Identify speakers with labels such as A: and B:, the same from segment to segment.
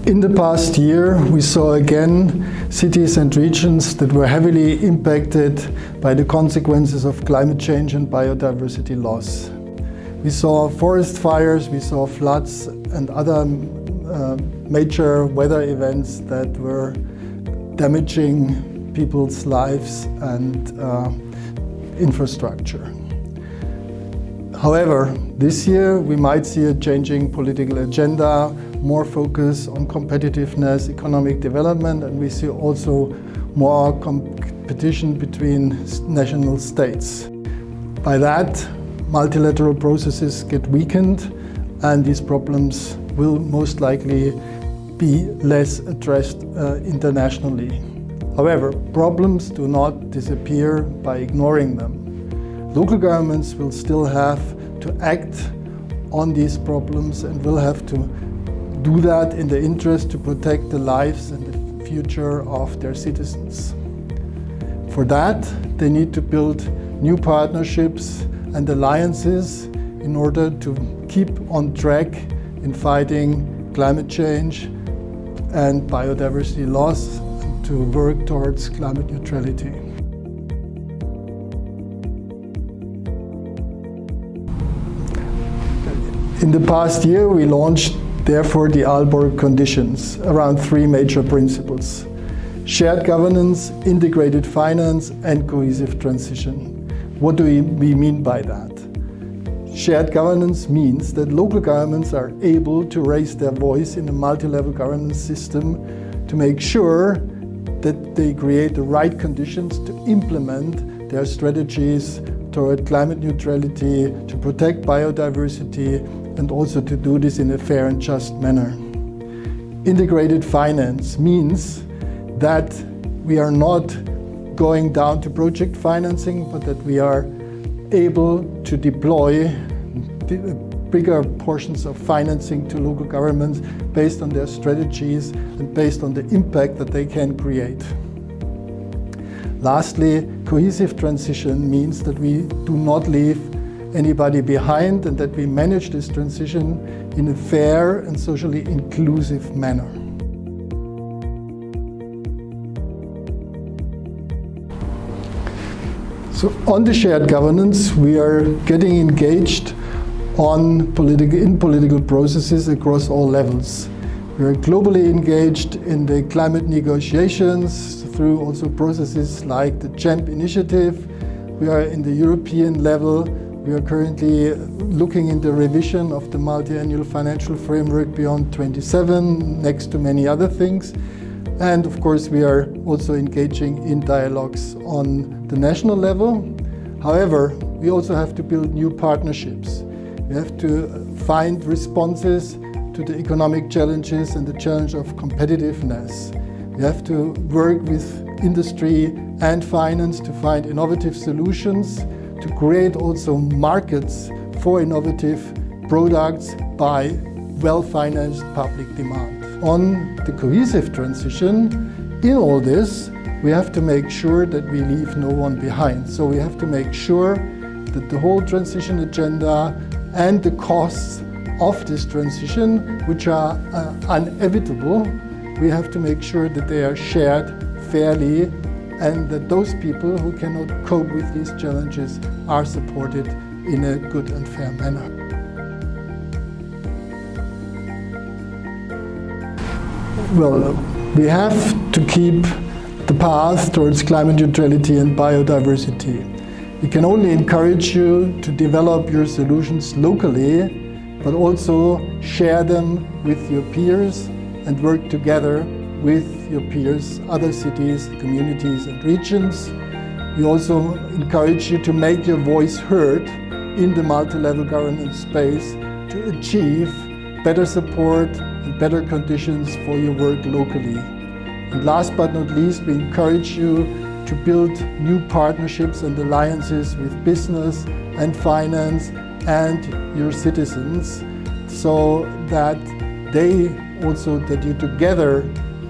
A: In the past year, we saw again cities and regions that were heavily impacted by the consequences of climate change and biodiversity loss. We saw forest fires, we saw floods and other major weather events that were damaging people's lives and infrastructure. However, this year we might see a changing political agenda, more focus on competitiveness, economic development, and we see also more competition between national states. By that, multilateral processes get weakened, and these problems will most likely be less addressed internationally. However, problems do not disappear by ignoring them. Local governments will still have to act on these problems and will have to do that in the interest to protect the lives and the future of their citizens. For that, they need to build new partnerships and alliances in order to keep on track in fighting climate change and biodiversity loss and to work towards climate neutrality. In the past year, we launched, therefore, the Aalborg conditions around three major principles: shared governance, integrated finance, and cohesive transition. What do we mean by that? Shared governance means that local governments are able to raise their voice in a multi-level governance system to make sure that they create the right conditions to implement their strategies toward climate neutrality, to protect biodiversity, and also to do this in a fair and just manner. Integrated finance means that we are not going down to project financing, but that we are able to deploy bigger portions of financing to local governments based on their strategies and based on the impact that they can create. Lastly, cohesive transition means that we do not leave anybody behind and that we manage this transition in a fair and socially inclusive manner. So on the shared governance, we are getting engaged in political processes across all levels. We are globally engaged in the climate negotiations through also processes like the CHAMP initiative. We are in the European level. We are currently looking into revision of the multi-annual financial framework beyond 27, next to many other things. And of course, we are also engaging in dialogues on the national level. However, we also have to build new partnerships. We have to find responses to the economic challenges and the challenge of competitiveness. We have to work with industry and finance to find innovative solutions, to create also markets for innovative products by well-financed public demand. On the cohesive transition, in all this, we have to make sure that we leave no one behind. So we have to make sure that the whole transition agenda and the costs of this transition, which are inevitable, we have to make sure that they are shared fairly and that those people who cannot cope with these challenges are supported in a good and fair manner. Well, we have to keep the path towards climate neutrality and biodiversity. We can only encourage you to develop your solutions locally, but also share them with your peers and work together with your peers, other cities, communities and regions. We also encourage you to make your voice heard in the multi-level governance space to achieve better support and better conditions for your work locally. And last but not least, we encourage you to build new partnerships and alliances with business and finance and your citizens, so that you together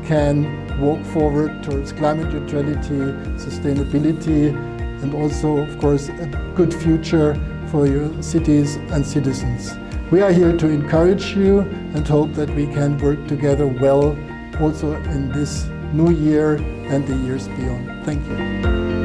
A: can walk forward towards climate neutrality, sustainability, and also, of course, a good future for your cities and citizens. We are here to encourage you and hope that we can work together well also in this new year and the years beyond. Thank you.